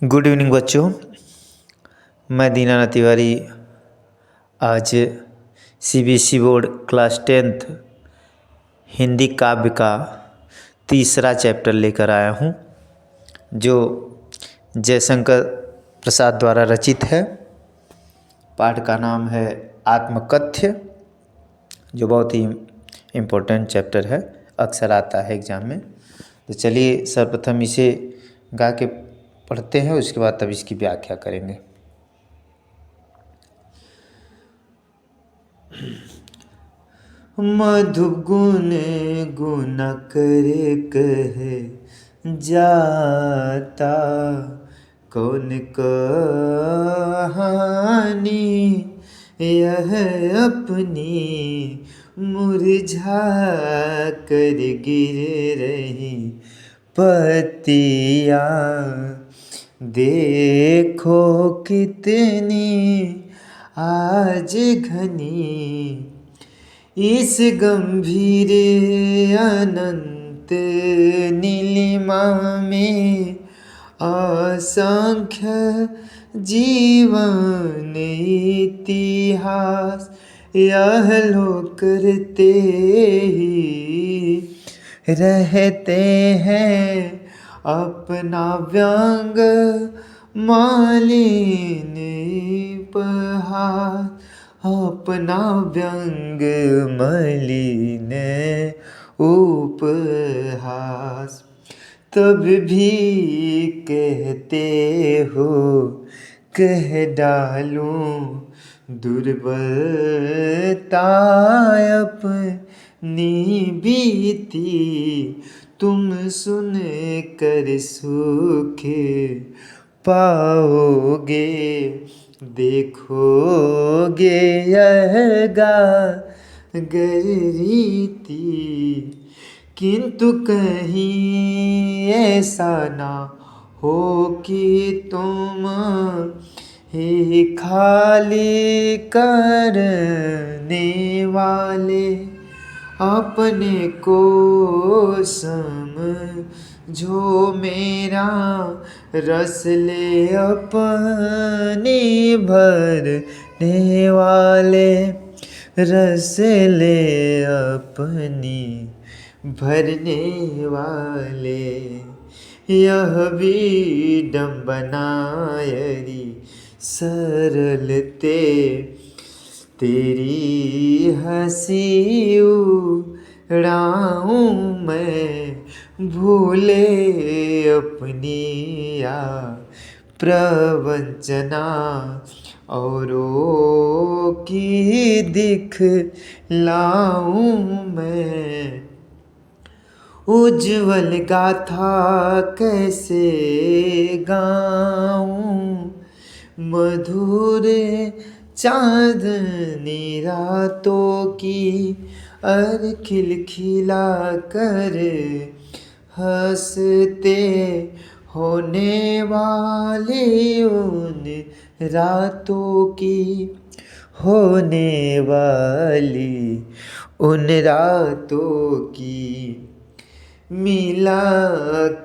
Good evening बच्चों। मैं दीनानाथ तिवारी आज CBSE board class 10th Hindi काव्य का तीसरा चैप्टर लेकर आया हूँ, जो जयशंकर प्रसाद द्वारा रचित है। पाठ का नाम है आत्मकथ्य, जो बहुत ही इम्पोर्टेंट चैप्टर है, अक्सर आता है एग्ज़ाम में। तो चलिए सर्वप्रथम इसे गा के पढ़ते हैं, उसके बाद तब इसकी व्याख्या करेंगे। मधु गुण गुण करे कहे जाता, कौन कहानी यह अपनी मुरझा कर गिर रही पत्तियाँ। देखो कितनी आज घनी इस गंभीर अनंत नीलिमा में, असंख्य जीवन इतिहास यह लोग करते ही रहते हैं अपना व्यंग मालिन उपहास, अपना व्यंग मलिन उपहास। तब भी कहते हो कह डालूं दुर्बलता अपनी बीती, तुम सुन कर सुख पाओगे, देखोगे यह गागर रीति। किंतु कहीं ऐसा ना हो कि तुम ही खाली करने वाले अपने को समझो मेरा, रस ले अपनी भरने वाले, रस ले अपनी भरने वाले। यह विडंबना यदि सरलते तेरी हंसी उड़ाऊं मैं, भूले अपनी या प्रवंचना औरों की दिखलाऊं मैं। उज्ज्वल गाथा कैसे गाऊं, मधुर चांदनी रातों की अर खिलखिला कर हंसते होने वाली उन रातों की, होने वाली उन रातों की। मिला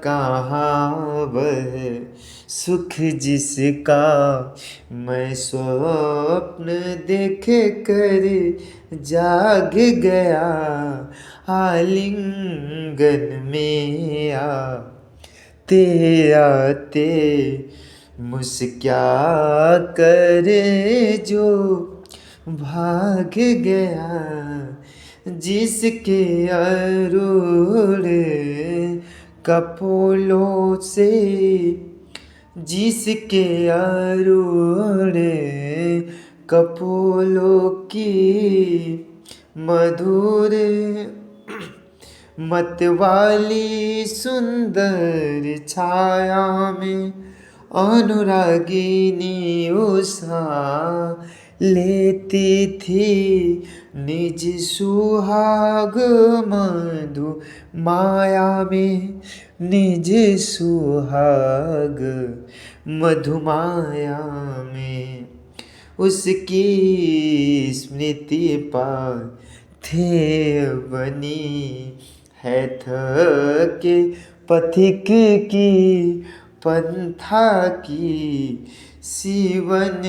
कहाँ वह सुख जिसका मैं स्वप्न देख कर जाग गया, आलिंगन में आते आते मुस्कुरा कर जो भाग गया, जिसके अरूण कपोलों से, जिसके अरूण कपोलों की मधुर मतवाली सुंदर छाया में, अनुरागिनी उषा लेती थी निज सुहाग मधु माया में, निज सुहाग मधुमाया में। उसकी स्मृति पाथे बनी है थके पथिक की पंथा की सीवन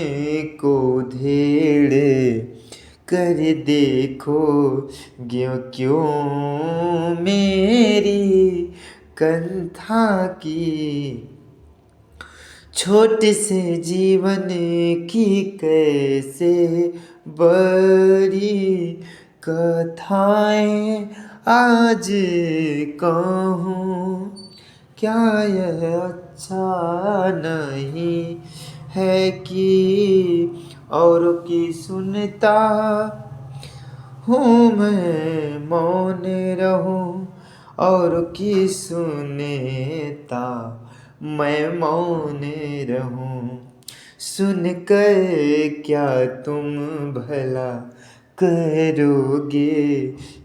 को धेड़ कर देखो क्यों क्यों मेरी कंथा की। छोटे से जीवन की कैसे बड़ी कथाएं आज कहूँ, क्या यह अच्छा नहीं है कि औरों की सुनता हूँ मैं मौन रहूँ, औरों की सुनता मैं मौन रहूँ। सुनकर क्या तुम भला करोगे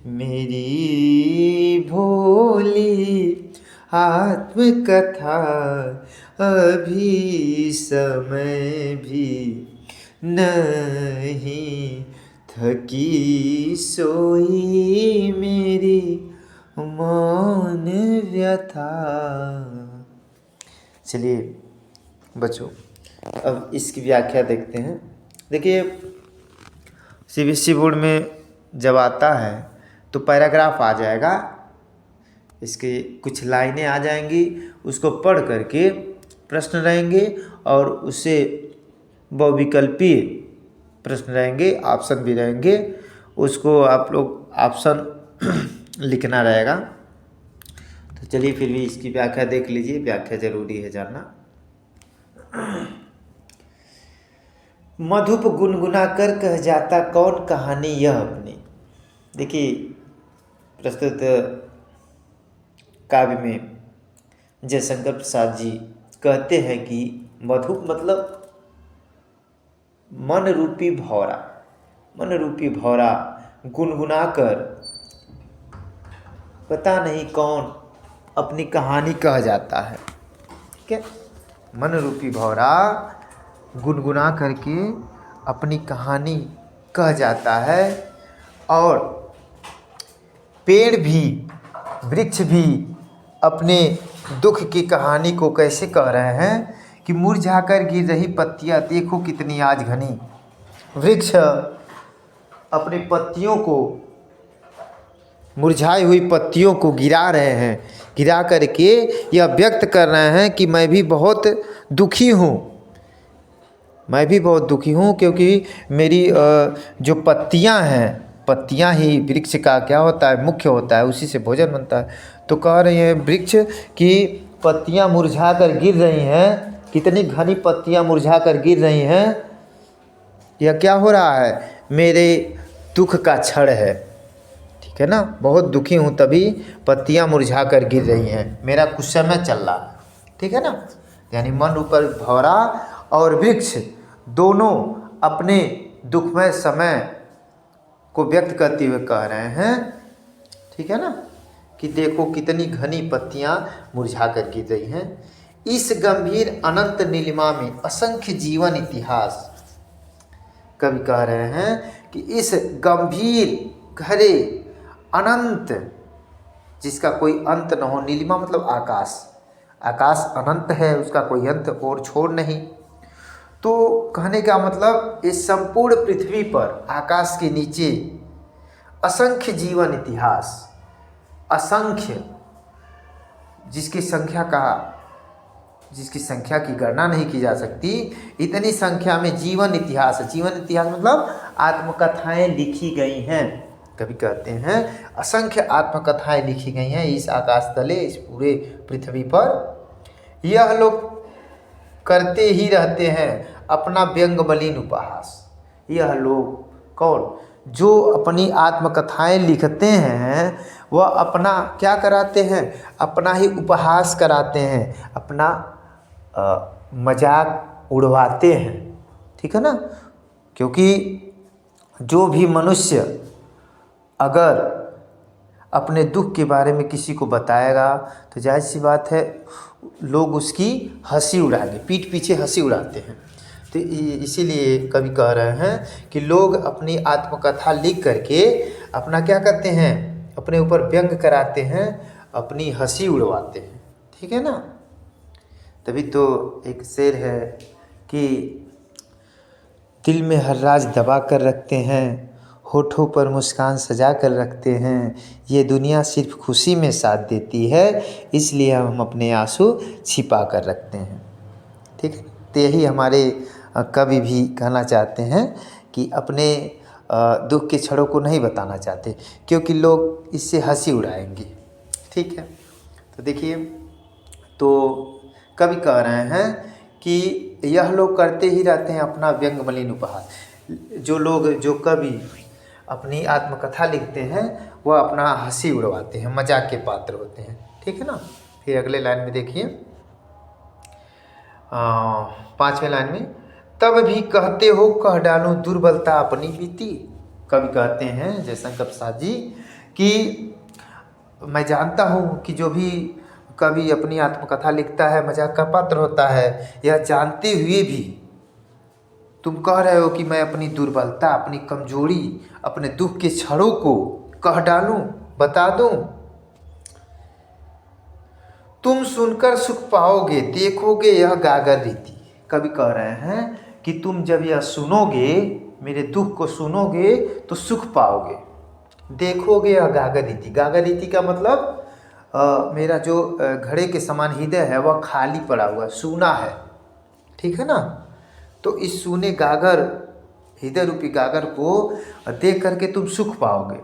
मेरी भोली आत्मकथा, अभी समय भी नहीं थकी सोई मेरी मौन व्यथा। चलिए बच्चों, अब इसकी व्याख्या देखते हैं। देखिए, सीबीएसई बोर्ड में जब आता है तो पैराग्राफ आ जाएगा, इसकी कुछ लाइनें आ जाएंगी, उसको पढ़ करके प्रश्न रहेंगे और उससे बहुविकल्पीय प्रश्न रहेंगे, ऑप्शन भी रहेंगे, उसको आप लोग ऑप्शन लिखना रहेगा। तो चलिए फिर भी इसकी व्याख्या देख लीजिए, व्याख्या जरूरी है जानना। मधुप गुनगुना कर कह जाता कौन कहानी यह अपनी। देखिए, प्रस्तुत काव्य में जयशंकर प्रसाद जी कहते हैं कि मधुप मतलब मन रूपी भौरा, मन रूपी भौरा गुनगुना कर पता नहीं कौन अपनी कहानी कह जाता है। ठीक है, मन रूपी भौरा गुनगुना करके अपनी कहानी कह जाता है। और पेड़ भी, वृक्ष भी अपने दुख की कहानी को कैसे कह रहे हैं कि मुरझाकर गिर रही पत्तियां देखो कितनी आज घनी। वृक्ष अपनी पत्तियों को, मुरझाई हुई पत्तियों को गिरा रहे हैं, गिरा करके यह व्यक्त कर रहे हैं कि मैं भी बहुत दुखी हूँ, मैं भी बहुत दुखी हूँ, क्योंकि मेरी जो पत्तियाँ हैं, पत्तियाँ ही वृक्ष का क्या होता है, मुख्य होता है, उसी से भोजन बनता है। तो कह रहे हैं वृक्ष की पत्तियाँ मुरझा कर गिर रही हैं, कितनी घनी पत्तियाँ मुरझा कर गिर रही हैं, यह क्या हो रहा है, मेरे दुख का क्षण है। ठीक है ना, बहुत दुखी हूँ तभी पत्तियाँ मुरझा कर गिर रही हैं, मेरा कुछ समय चल रहा है। ठीक है ना, यानी मन ऊपर भौरा और वृक्ष दोनों अपने दुखमय समय को व्यक्त करते हुए कह रहे हैं, ठीक है ना, कि देखो कितनी घनी पत्तियां मुरझा कर गिर रही हैं। इस गंभीर अनंत नीलिमा में असंख्य जीवन इतिहास, कवि कह रहे हैं कि इस गंभीर गहरे अनंत, जिसका कोई अंत न हो, नीलिमा मतलब आकाश, आकाश अनंत है, उसका कोई अंत और छोर नहीं। तो कहने का मतलब इस संपूर्ण पृथ्वी पर आकाश के नीचे असंख्य जीवन इतिहास, असंख्य, जिसकी संख्या की गणना नहीं की जा सकती, इतनी संख्या में जीवन इतिहास है। जीवन इतिहास मतलब आत्मकथाएं लिखी गई हैं। कभी कहते हैं असंख्य आत्मकथाएं लिखी गई हैं इस आकाश तले, इस पूरे पृथ्वी पर। यह लोग करते ही रहते हैं अपना व्यंग मलिन उपहास। यह लोग कौन, जो अपनी आत्मकथाएं लिखते हैं, वह अपना क्या कराते हैं, अपना ही उपहास कराते हैं, अपना मजाक उड़वाते हैं। ठीक है ना, क्योंकि जो भी मनुष्य अगर अपने दुख के बारे में किसी को बताएगा तो जाहिर सी बात है लोग उसकी हंसी उड़ाएंगे, पीठ पीछे हंसी उड़ाते हैं। तो इसीलिए कवि कह रहे हैं कि लोग अपनी आत्मकथा लिख करके अपना क्या करते हैं, अपने ऊपर व्यंग कराते हैं, अपनी हंसी उड़वाते हैं। ठीक है ना, तभी तो एक शेर है कि दिल में हर राज दबा कर रखते हैं, होठों पर मुस्कान सजा कर रखते हैं, ये दुनिया सिर्फ खुशी में साथ देती है, इसलिए हम अपने आंसू छिपा कर रखते हैं। ठीक है, तो यही हमारे कवि भी कहना चाहते हैं कि अपने दुख के क्षणों को नहीं बताना चाहते, क्योंकि लोग इससे हंसी उड़ाएंगे। ठीक है, तो देखिए, तो कवि कह रहे हैं कि यह लोग करते ही रहते हैं अपना व्यंग मलिन उपहास। जो कवि अपनी आत्मकथा लिखते हैं वह अपना हंसी उड़वाते हैं, मजाक के पात्र होते हैं। ठीक है ना। फिर अगले लाइन में देखिए, 5वें लाइन में, तब भी कहते हो कह डालूं दुर्बलता अपनी बीती। कवि कहते हैं जयशंकर प्रसाद जी कि मैं जानता हूँ कि जो भी कवि अपनी आत्मकथा लिखता है मजाक का पात्र होता है, यह जानते हुए भी तुम कह रहे हो कि मैं अपनी दुर्बलता, अपनी कमजोरी, अपने दुख के क्षणों को कह डालूं, बता दूं। तुम सुनकर सुख पाओगे, देखोगे यह गागर रीति। कवि कह रहे हैं कि तुम जब यह सुनोगे, मेरे दुख को सुनोगे तो सुख पाओगे, देखोगे यह गागर रीति। गागर रीति का मतलब मेरा जो घड़े के समान हृदय है वह खाली पड़ा हुआ, सूना है। ठीक है ना। तो इस सूने गागर, हृदय रूपी गागर को देख करके तुम सुख पाओगे।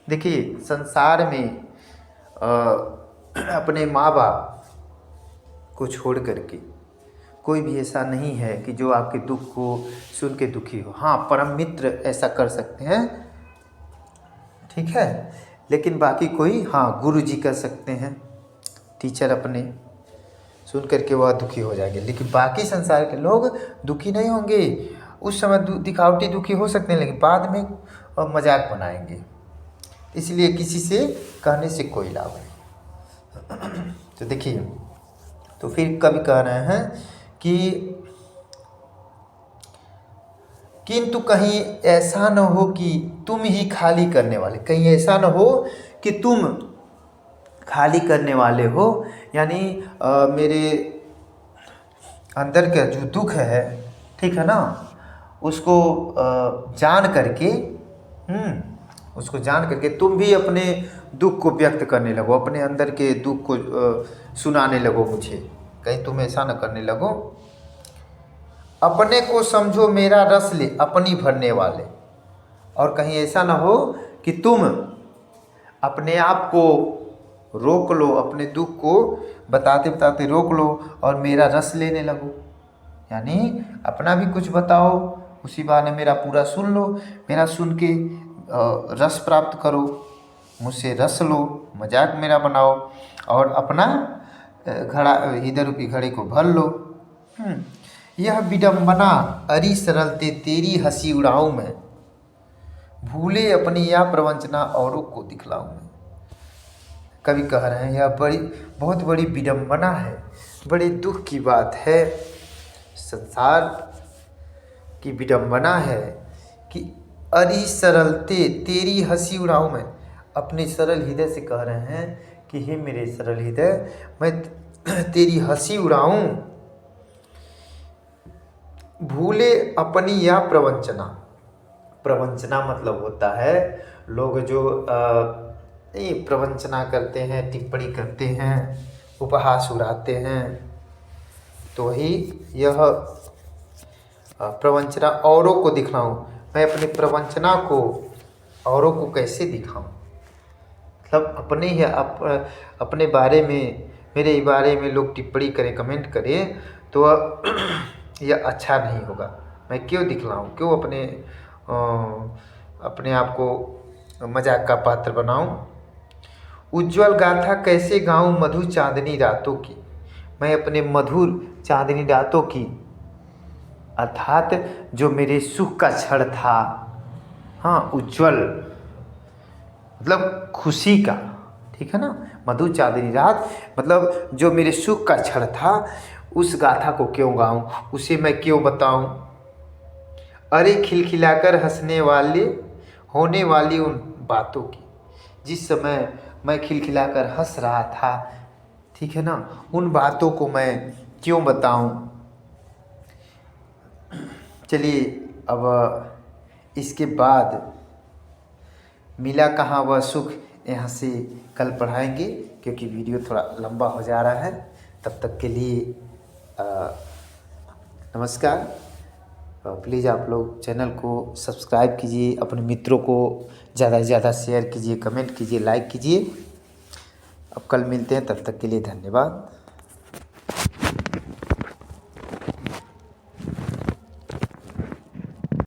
देखिए, संसार में अपने माँ बाप को छोड़ करके कोई भी ऐसा नहीं है कि जो आपके दुख को सुन के दुखी हो। हाँ, परम मित्र ऐसा कर सकते हैं, ठीक है, लेकिन बाकी कोई, हाँ, गुरु जी कर सकते हैं, टीचर अपने सुन करके वह दुखी हो जाएंगे, लेकिन बाकी संसार के लोग दुखी नहीं होंगे। उस समय दिखावटी दुखी हो सकते हैं, लेकिन बाद में मजाक बनाएंगे। इसलिए किसी से कहने से कोई लाभ नहीं। तो देखिए, तो फिर कवि कह रहे हैं कि किंतु कहीं ऐसा न हो कि तुम ही खाली करने वाले, कहीं ऐसा न हो कि तुम खाली करने वाले हो, यानी मेरे अंदर का जो दुख है, ठीक है ना, उसको जान करके उसको जान करके तुम भी अपने दुख को व्यक्त करने लगो, अपने अंदर के दुख को सुनाने लगो मुझे। कहीं तुम ऐसा न करने लगो। अपने को समझो मेरा रस ले अपनी भरने वाले, और कहीं ऐसा न हो कि तुम अपने आप को रोक लो, अपने दुख को बताते बताते रोक लो और मेरा रस लेने लगो, यानी अपना भी कुछ बताओ, उसी बहाने मेरा पूरा सुन लो, मेरा सुन के रस प्राप्त करो, मुझसे रस लो, मजाक मेरा बनाओ और अपना घड़ा, हृदय रूपी घड़े को भर लो। यह विडम्बना अरी सरलते तेरी हंसी उड़ाऊं मैं, भूले अपनी यह प्रवंचना औरों को दिखलाऊं मैं। कवि कह रहे हैं यह बहुत बड़ी विडम्बना है, बड़े दुख की बात है, संसार की विडम्बना है कि अरी सरलते तेरी हंसी उड़ाऊं मैं। अपने सरल हृदय से कह रहे हैं कि हे मेरे सरल हृदय, मैं तेरी हंसी उड़ाऊं, भूले अपनी या प्रवंचना। प्रवंचना मतलब होता है लोग जो प्रवंचना करते हैं, टिप्पणी करते हैं, उपहास उड़ाते हैं, तो ही यह प्रवंचना औरों को दिखलाऊं। मैं अपनी प्रवंचना को औरों को कैसे दिखाऊं, मतलब अपने ही अपने बारे में, मेरे बारे में लोग टिप्पणी करें, कमेंट करें, तो यह अच्छा नहीं होगा। मैं क्यों दिखलाऊं, क्यों अपने आप को मजाक का पात्र बनाऊं। उज्ज्वल गाथा कैसे गाऊं मधुर चांदनी रातों की। मैं अपने मधुर चांदनी रातों की, अर्थात जो मेरे सुख का क्षण था, हाँ, उज्ज्वल मतलब खुशी का, ठीक है ना, मधुर चांदनी रात मतलब जो मेरे सुख का क्षण था, उस गाथा को क्यों गाऊं, उसे मैं क्यों बताऊं। अरे खिलखिलाकर हंसने वाले होने वाली उन बातों की, जिस समय मैं खिलखिलाकर हंस रहा था, ठीक है ना, उन बातों को मैं क्यों बताऊं। चलिए अब इसके बाद मिला कहाँ वह सुख यहाँ से कल पढ़ाएंगे, क्योंकि वीडियो थोड़ा लंबा हो जा रहा है। तब तक के लिए नमस्कार। प्लीज़ आप लोग चैनल को सब्सक्राइब कीजिए, अपने मित्रों को ज़्यादा से ज़्यादा शेयर कीजिए, कमेंट कीजिए, लाइक कीजिए। अब कल मिलते हैं, तब तक के लिए धन्यवाद।